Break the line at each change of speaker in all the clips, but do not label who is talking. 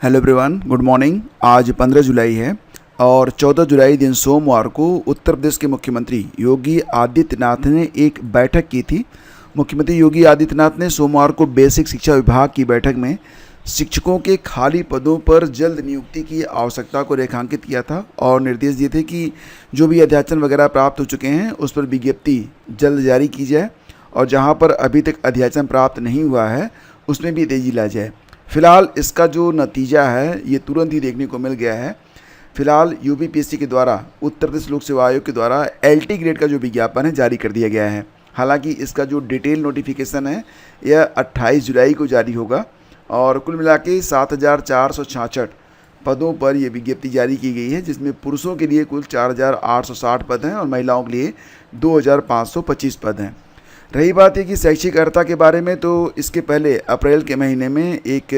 Hello everyone, good morning. आज 15 जुलाई है और 14 जुलाई दिन सोमवार को उत्तर प्रदेश के मुख्यमंत्री योगी आदित्यनाथ ने एक बैठक की थी। मुख्यमंत्री योगी आदित्यनाथ ने सोमवार को बेसिक शिक्षा विभाग की बैठक में शिक्षकों के खाली पदों पर जल्द नियुक्ति की आवश्यकता को रेखांकित किया था और निर्देश दिए थे कि जो भी अध्याचन वगैरह प्राप्त हो चुके हैं उस पर विज्ञप्ति जल्द जारी की जाए और जहां पर अभी तक अध्याचन प्राप्त नहीं हुआ है उसमें भी तेज़ी ला जाए। फिलहाल इसका जो नतीजा है ये तुरंत ही देखने को मिल गया है। फिलहाल यूपीपीएससी के द्वारा उत्तर प्रदेश लोक सेवा आयोग के द्वारा एलटी ग्रेड का जो विज्ञापन है जारी कर दिया गया है। हालांकि इसका जो डिटेल नोटिफिकेशन है यह 28 जुलाई को जारी होगा और कुल मिला के 7,466 पदों पर यह विज्ञप्ति जारी की गई है, जिसमें पुरुषों के लिए कुल 4,860 पद हैं और महिलाओं के लिए 2,525 पद हैं। रही बात है कि शैक्षिक अर्हता के बारे में, तो इसके पहले अप्रैल के महीने में एक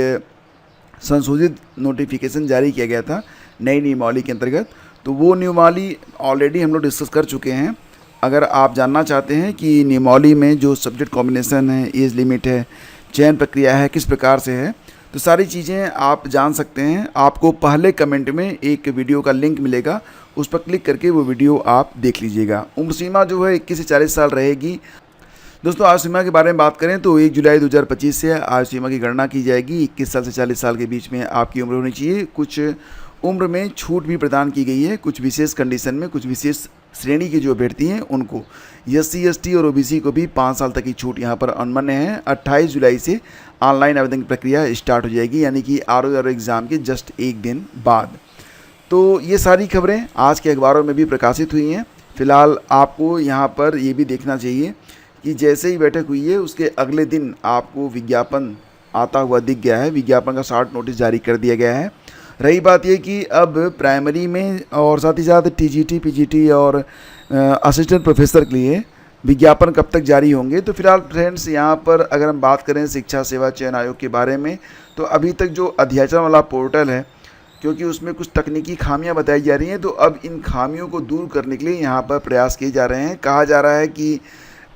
संशोधित नोटिफिकेशन जारी किया गया था नई नियमावली के अंतर्गत। तो वो नियमावली ऑलरेडी हम लोग डिस्कस कर चुके हैं। अगर आप जानना चाहते हैं कि नियमावली में जो सब्जेक्ट कॉम्बिनेशन है, एज लिमिट है, चयन प्रक्रिया है, किस प्रकार से है, तो सारी चीज़ें आप जान सकते हैं। आपको पहले कमेंट में एक वीडियो का लिंक मिलेगा, उस पर क्लिक करके वो वीडियो आप देख लीजिएगा। उम्र सीमा जो है 21 से 40 साल रहेगी। दोस्तों, आयु सीमा के बारे में बात करें तो 1 जुलाई 2025 से आयु सीमा की गणना की जाएगी। 21 साल से 40 साल के बीच में आपकी उम्र होनी चाहिए। कुछ उम्र में छूट भी प्रदान की गई है, कुछ विशेष कंडीशन में, कुछ विशेष श्रेणी के जो अभ्यर्थी हैं उनको, SC ST और OBC को भी 5 साल तक की छूट यहाँ पर अनमन्य है। 28 जुलाई से ऑनलाइन आवेदन की प्रक्रिया स्टार्ट हो जाएगी, यानी कि RO एग्ज़ाम के जस्ट एक दिन बाद। तो ये सारी खबरें आज के अखबारों में भी प्रकाशित हुई हैं। फिलहाल आपको यहाँ पर ये भी देखना चाहिए कि जैसे ही बैठक हुई है उसके अगले दिन आपको विज्ञापन आता हुआ दिख गया है। विज्ञापन का शॉर्ट नोटिस जारी कर दिया गया है। रही बात ये कि अब प्राइमरी में और साथ ही साथ TGT PGT और असिस्टेंट प्रोफेसर के लिए विज्ञापन कब तक जारी होंगे। तो फिलहाल फ्रेंड्स, यहाँ पर अगर हम बात करें शिक्षा सेवा चयन आयोग के बारे में, तो अभी तक जो अध्याचन वाला पोर्टल है, क्योंकि उसमें कुछ तकनीकी खामियां बताई जा रही हैं, तो अब इन खामियों को दूर करने के लिए यहाँ पर प्रयास किए जा रहे हैं। कहा जा रहा है कि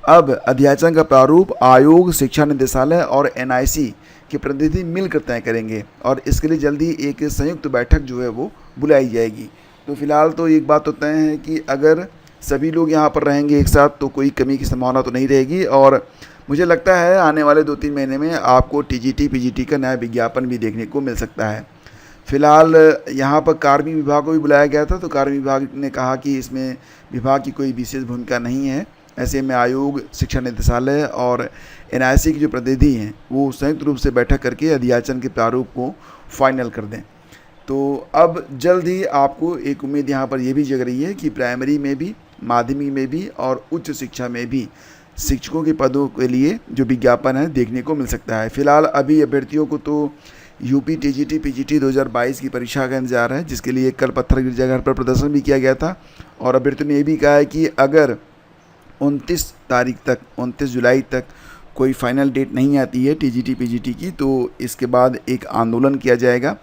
अब अध्याचन का प्रारूप आयोग, शिक्षा निदेशालय और NIC के प्रतिनिधि मिलकर तय करेंगे और इसके लिए जल्दी एक संयुक्त बैठक जो है वो बुलाई जाएगी। तो फिलहाल तो एक बात तो तय है कि अगर सभी लोग यहाँ पर रहेंगे एक साथ तो कोई कमी की संभावना तो नहीं रहेगी और मुझे लगता है आने वाले 2-3 महीने में आपको TGT PGT का नया विज्ञापन भी देखने को मिल सकता है। फिलहाल यहाँ पर कार्मिक विभाग को भी बुलाया गया था, तो कार्मिक विभाग ने कहा कि इसमें विभाग की कोई विशेष भूमिका नहीं है। ऐसे में आयोग, शिक्षा निदेशालय और NIC के जो प्रतिनिधि हैं वो संयुक्त रूप से बैठक करके अध्याचन के प्रारूप को फाइनल कर दें। तो अब जल्द ही आपको एक उम्मीद यहाँ पर ये भी जग रही है कि प्राइमरी में भी, माध्यमिक में भी और उच्च शिक्षा में भी शिक्षकों के पदों के लिए जो विज्ञापन है देखने को मिल सकता है। फिलहाल अभी अभ्यर्थियों को तो यूपी TGT PGT 2022 की परीक्षा का इंतजार है, जिसके लिए कल पत्थर गिरजाघर पर प्रदर्शन भी किया गया था और अभ्यर्थियों ने ये भी कहा है कि अगर 29 जुलाई तक कोई फाइनल डेट नहीं आती है TGT PGT की, तो इसके बाद एक आंदोलन किया जाएगा।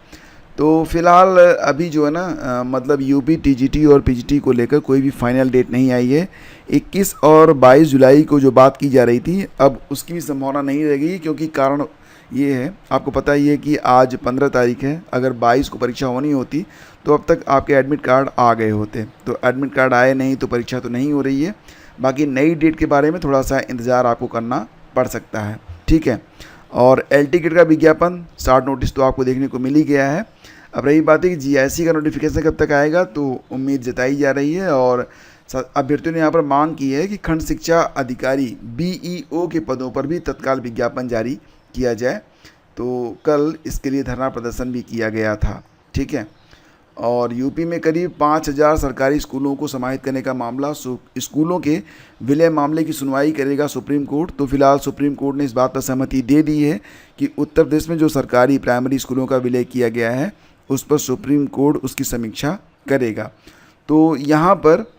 तो फिलहाल अभी जो है ना मतलब यूपी TGT और PGT को लेकर कोई भी फाइनल डेट नहीं आई है। 21 और 22 जुलाई को जो बात की जा रही थी, अब उसकी भी संभावना नहीं रहेगी, क्योंकि कारण ये है, आपको पता ही है कि आज 15 तारीख है। अगर 22 को परीक्षा होनी होती तो अब तक आपके एडमिट कार्ड आ गए होते, तो एडमिट कार्ड आए नहीं तो परीक्षा तो नहीं हो रही है। बाकी नई डेट के बारे में थोड़ा सा इंतज़ार आपको करना पड़ सकता है, ठीक है। और LT ग्रेड का विज्ञापन शॉर्ट नोटिस तो आपको देखने को मिल ही गया है। अब रही बात है कि GIC का नोटिफिकेशन कब तक आएगा, तो उम्मीद जताई जा रही है और अभ्यर्थियों ने यहाँ पर मांग की है कि खंड शिक्षा अधिकारी BEO के पदों पर भी तत्काल विज्ञापन जारी किया जाए। तो कल इसके लिए धरना प्रदर्शन भी किया गया था, ठीक है। और यूपी में करीब 5,000 सरकारी स्कूलों को समाहित करने का मामला, स्कूलों के विलय मामले की सुनवाई करेगा सुप्रीम कोर्ट। तो फिलहाल सुप्रीम कोर्ट ने इस बात पर सहमति दे दी है कि उत्तर प्रदेश में जो सरकारी प्राइमरी स्कूलों का विलय किया गया है उस पर सुप्रीम कोर्ट उसकी समीक्षा करेगा। तो यहाँ पर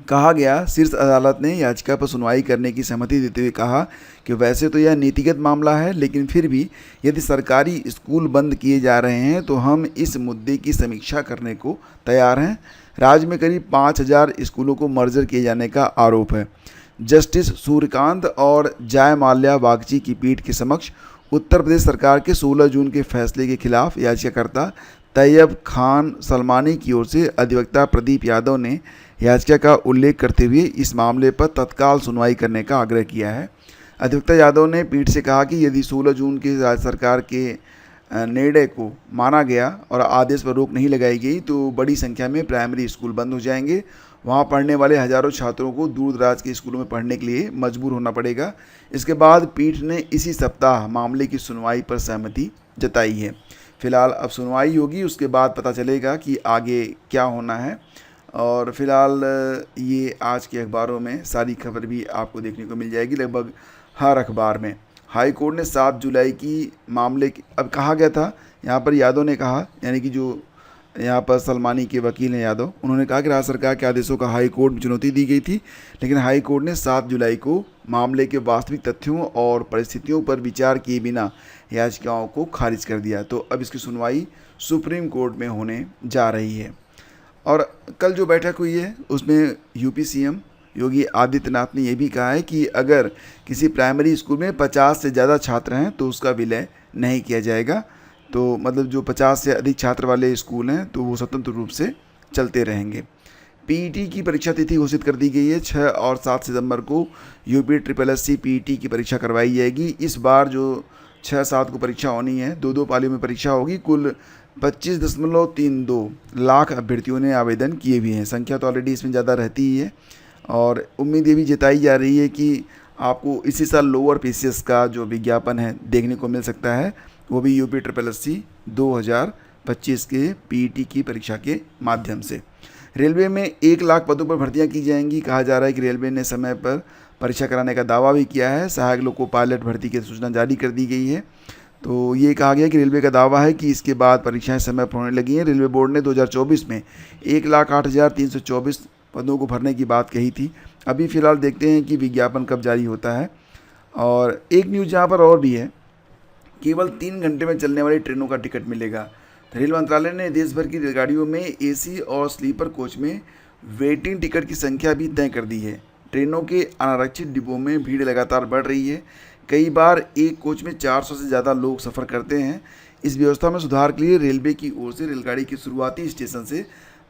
कहा गया, शीर्ष अदालत ने याचिका पर सुनवाई करने की सहमति देते हुए कहा कि वैसे तो यह नीतिगत मामला है, लेकिन फिर भी यदि सरकारी स्कूल बंद किए जा रहे हैं तो हम इस मुद्दे की समीक्षा करने को तैयार हैं। राज्य में करीब 5,000 स्कूलों को मर्जर किए जाने का आरोप है। जस्टिस सूर्यकांत और जयमाल्या बागची की पीठ के समक्ष उत्तर प्रदेश सरकार के 16 जून के फैसले के खिलाफ याचिकाकर्ता तैयब खान सलमानी की ओर से अधिवक्ता प्रदीप यादव ने याचिका का उल्लेख करते हुए इस मामले पर तत्काल सुनवाई करने का आग्रह किया है। अधिवक्ता यादव ने पीठ से कहा कि यदि 16 जून के राज्य सरकार के निर्णय को माना गया और आदेश पर रोक नहीं लगाई गई तो बड़ी संख्या में प्राइमरी स्कूल बंद हो जाएंगे। वहां पढ़ने वाले हजारों छात्रों को दूर दराज के स्कूलों में पढ़ने के लिए मजबूर होना पड़ेगा। इसके बाद पीठ ने इसी सप्ताह मामले की सुनवाई पर सहमति जताई है। फिलहाल अब सुनवाई होगी, उसके बाद पता चलेगा कि आगे क्या होना है। और फिलहाल ये आज के अखबारों में सारी खबर भी आपको देखने को मिल जाएगी, लगभग हर अखबार में। हाई कोर्ट ने 7 जुलाई की मामले की, अब कहा गया था यहाँ पर यादव ने कहा, यानी कि जो यहाँ पर सलमानी के वकील हैं यादव, उन्होंने कहा कि राज्य सरकार के आदेशों का हाई कोर्ट में चुनौती दी गई थी, लेकिन हाई कोर्ट ने 7 जुलाई को मामले के वास्तविक तथ्यों और परिस्थितियों पर विचार किए बिना याचिकाओं को खारिज कर दिया। तो अब इसकी सुनवाई सुप्रीम कोर्ट में होने जा रही है। और कल जो बैठक हुई है उसमें यूपी सीएम योगी आदित्यनाथ ने यह भी कहा है कि अगर किसी प्राइमरी स्कूल में 50 से ज़्यादा छात्र हैं तो उसका विलय नहीं किया जाएगा। तो मतलब जो 50 से अधिक छात्र वाले स्कूल हैं तो वो स्वतंत्र रूप से चलते रहेंगे। पीईटी की परीक्षा तिथि घोषित कर दी गई है। 6 और 7 सितंबर को यूपी SSSC पीईटी की परीक्षा करवाई जाएगी। इस बार जो 6-7 को परीक्षा होनी है, 2-2 पालियों में परीक्षा होगी। कुल 25.32 लाख अभ्यर्थियों ने आवेदन किए भी हैं। संख्या तो ऑलरेडी इसमें ज़्यादा रहती ही है और उम्मीद ये भी जताई जा रही है कि आपको इसी साल लोअर पीसीएस का जो विज्ञापन है देखने को मिल सकता है, वो भी यूपी SSSC 2025 के पीईटी की परीक्षा के माध्यम से। रेलवे में 1 लाख पदों पर भर्तियां की जाएंगी। कहा जा रहा है कि रेलवे ने समय पर परीक्षा कराने का दावा भी किया है। सहायक लोको पायलट भर्ती की सूचना जारी कर दी गई है। तो ये कहा गया कि रेलवे का दावा है कि इसके बाद परीक्षाएं समय पर होने लगी हैं। रेलवे बोर्ड ने 2024 में 1,08,324 पदों को भरने की बात कही थी। अभी फ़िलहाल देखते हैं कि विज्ञापन कब जारी होता है। और एक न्यूज़ यहाँ पर और भी है, केवल 3 घंटे में चलने वाली ट्रेनों का टिकट मिलेगा। रेल मंत्रालय ने देश भर की रेलगाड़ियों में एसी और स्लीपर कोच में वेटिंग टिकट की संख्या भी तय कर दी है। ट्रेनों के अनारक्षित डिब्बों में भीड़ लगातार बढ़ रही है। कई बार एक कोच में 400 से ज़्यादा लोग सफ़र करते हैं। इस व्यवस्था में सुधार के लिए रेलवे की ओर से रेलगाड़ी के शुरुआती स्टेशन से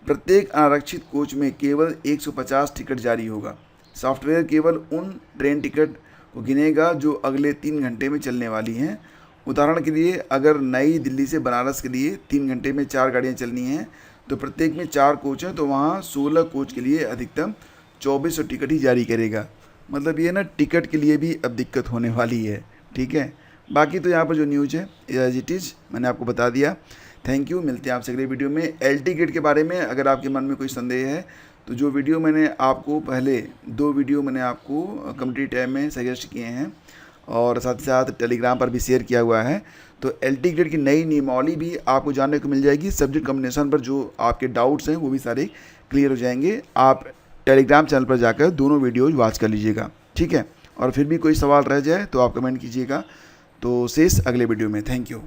प्रत्येक अनारक्षित कोच में केवल 150 टिकट जारी होगा। सॉफ्टवेयर केवल उन ट्रेन टिकट को गिनेगा जो अगले 3 घंटे में चलने वाली हैं। उदाहरण के लिए अगर नई दिल्ली से बनारस के लिए 3 घंटे में 4 गाड़ियाँ चलनी हैं तो प्रत्येक में 4 कोच हैं, तो वहाँ 16 कोच के लिए अधिकतम 2400 टिकट ही जारी करेगा। मतलब ये ना टिकट के लिए भी अब दिक्कत होने वाली है। ठीक है, बाकी तो यहाँ पर जो न्यूज़ है एज इट इज़ मैंने आपको बता दिया। थैंक यू, मिलते हैं आपसे अगले वीडियो में। एल टिकट के बारे में अगर आपके मन में कोई संदेह है तो जो वीडियो मैंने आपको पहले 2 वीडियो मैंने आपको कम्युनिटी टैब में सजेस्ट किए हैं और साथ ही साथ टेलीग्राम पर भी शेयर किया हुआ है। तो एल टिकट की नई नियमावली भी आपको जानने को मिल जाएगी। सब्जेक्ट कॉम्बिनेशन पर जो आपके डाउट्स हैं वो भी सारे क्लियर हो जाएंगे। आप टेलीग्राम चैनल पर जाकर दोनों वीडियोज वॉच कर लीजिएगा। ठीक है, और फिर भी कोई सवाल रह जाए तो आप कमेंट कीजिएगा। तो शेष अगले वीडियो में। Thank you.